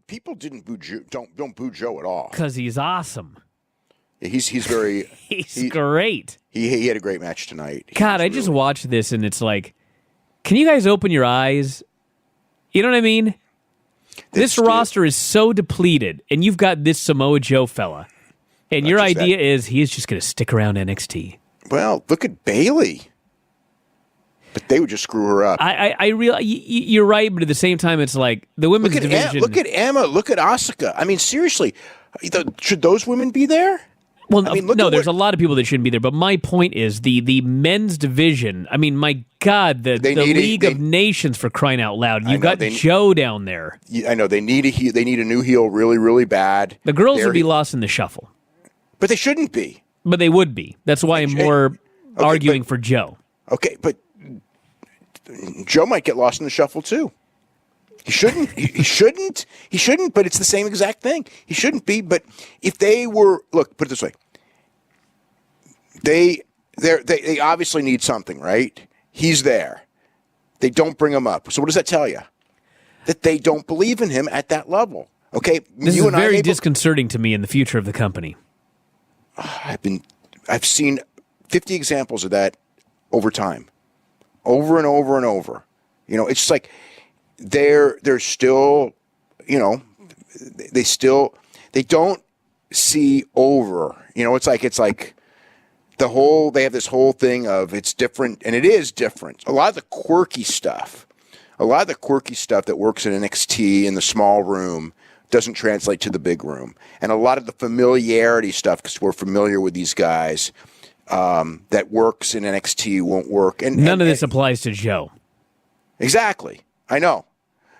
people didn't boo Joe, don't boo Joe at all. Because he's awesome. He's very he's great. He had a great match tonight. God, I just watched this and it's like, can you guys open your eyes? You know what I mean? This roster is so depleted, and you've got this Samoa Joe fella, and your idea is he is just going to stick around NXT. Well, look at Bayley. But they would just screw her up. I realize you're right, but at the same time, it's like the women's division. Look at Emma. Look at Asuka. I mean, seriously, should those women be there? Well, I mean, no, there's a lot of people that shouldn't be there. But my point is the men's division. I mean, my God, the League of Nations, for crying out loud. You've got Joe down there. I know they need a new heel really, really bad. The girls would be lost in the shuffle, but they shouldn't be. But they would be. That's why I'm more arguing for Joe. Okay, but Joe might get lost in the shuffle too. He shouldn't. He shouldn't. He shouldn't. But it's the same exact thing. He shouldn't be. But if they were, look, put it this way, they obviously need something, right? He's there. They don't bring him up. So what does that tell you? That they don't believe in him at that level. Okay, this is very disconcerting to me in the future of the company. I've seen 50 examples of that over time, over and over and over. You know, it's just like. They're still, you know, they don't see over. You know, it's like they have this whole thing of it's different, and it is different. A lot of the quirky stuff that works in NXT in the small room doesn't translate to the big room, and a lot of the familiarity stuff, because we're familiar with these guys, that works in NXT won't work. And none of this applies to Joe. Exactly. I know.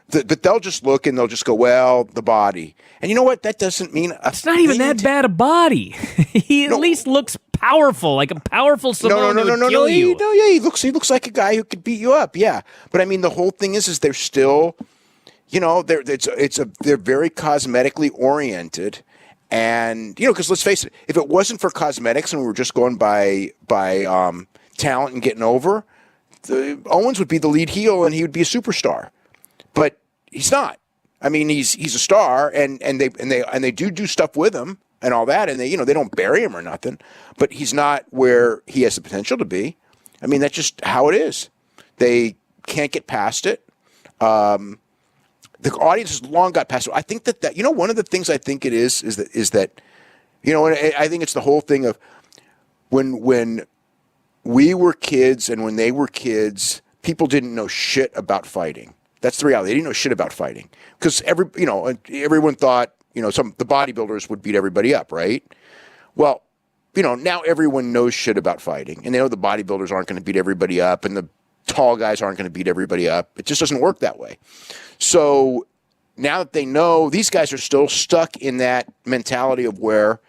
But they'll just look and they'll just go, well, the body. And you know what? That doesn't mean it's not even that bad a body. He at least looks powerful, like a powerful Samoan who would kill you. No, yeah, he looks like a guy who could beat you up. Yeah, but I mean, the whole thing is they're still, you know, they're very cosmetically oriented, and you know, because let's face it, if it wasn't for cosmetics and we were just going by talent and getting over. Owens would be the lead heel and he would be a superstar, but he's not. I mean, he's a star, and they do stuff with him and all that, and they don't bury him or nothing, but he's not where he has the potential to be. I mean, that's just how it is. They can't get past it. The audience has long got past it. I think that one of the things I think it is that I think it's the whole thing of when we were kids and when they were kids, people didn't know shit about fighting. That's the reality. They didn't know shit about fighting because everyone thought the bodybuilders would beat everybody up, right? Well, now everyone knows shit about fighting, and they know the bodybuilders aren't going to beat everybody up, and the tall guys aren't going to beat everybody up. It just doesn't work that way. So now that they know, these guys are still stuck in that mentality of where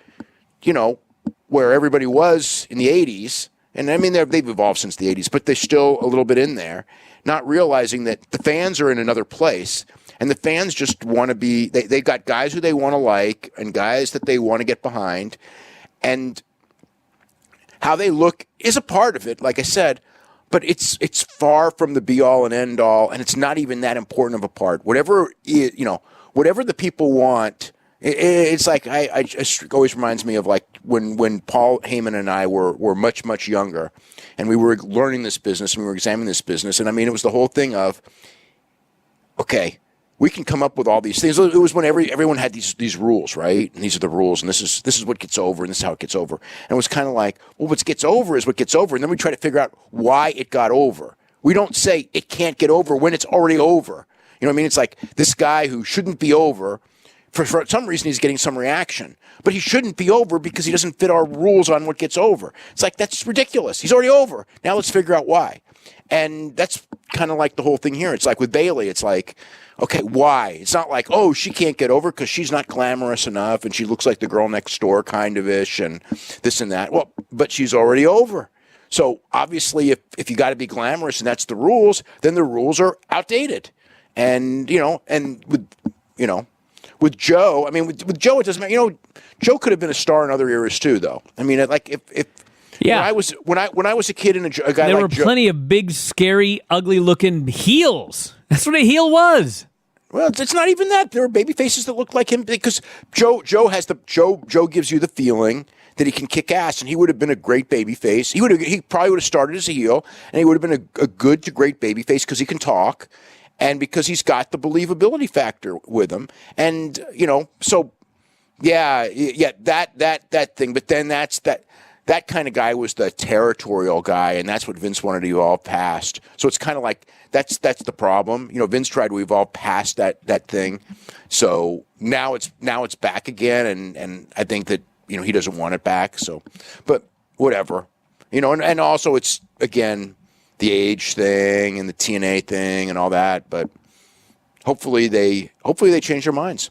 everybody was in the 80s. And I mean, they've evolved since the 80s, but they're still a little bit in there, not realizing that the fans are in another place. And the fans just want to be, they've got guys who they want to like and guys that they want to get behind. And how they look is a part of it, like I said, but it's far from the be-all and end-all, and it's not even that important of a part. Whatever the people want. It's like it always reminds me of like when Paul Heyman and I were much, much younger, and we were learning this business and we were examining this business. And I mean, it was the whole thing of, okay, we can come up with all these things. It was when everyone had these rules, right? And these are the rules, and this is what gets over, and this is how it gets over. And it was kind of like, well, what gets over is what gets over, and then we try to figure out why it got over. We don't say it can't get over when it's already over. You know what I mean? It's like this guy who shouldn't be over. For some reason, he's getting some reaction. But he shouldn't be over because he doesn't fit our rules on what gets over. It's like, that's ridiculous. He's already over. Now let's figure out why. And that's kind of like the whole thing here. It's like with Bayley, it's like, okay, why? It's not like, oh, she can't get over because she's not glamorous enough and she looks like the girl next door kind of ish and this and that. Well, but she's already over. So obviously, if you got to be glamorous and that's the rules, then the rules are outdated. And, with Joe, I mean, with Joe, it doesn't matter. Joe could have been a star in other eras too, though. I mean, like when I was a kid and a guy there like were Joe, plenty of big, scary, ugly-looking heels. That's what a heel was. Well, it's not even that. There are baby faces that look like him because Joe gives you the feeling that he can kick ass, and he would have been a great baby face. He probably would have started as a heel, and he would have been a good to great baby face because he can talk, and because he's got the believability factor with him, and so yeah, that thing. But then that kind of guy was the territorial guy, and that's what Vince wanted to evolve past. So it's kind of like that's the problem. Vince tried to evolve past that thing. So now it's back again, and I think that he doesn't want it back. So, but whatever, and also it's again the age thing and the TNA thing and all that. But hopefully they change their minds.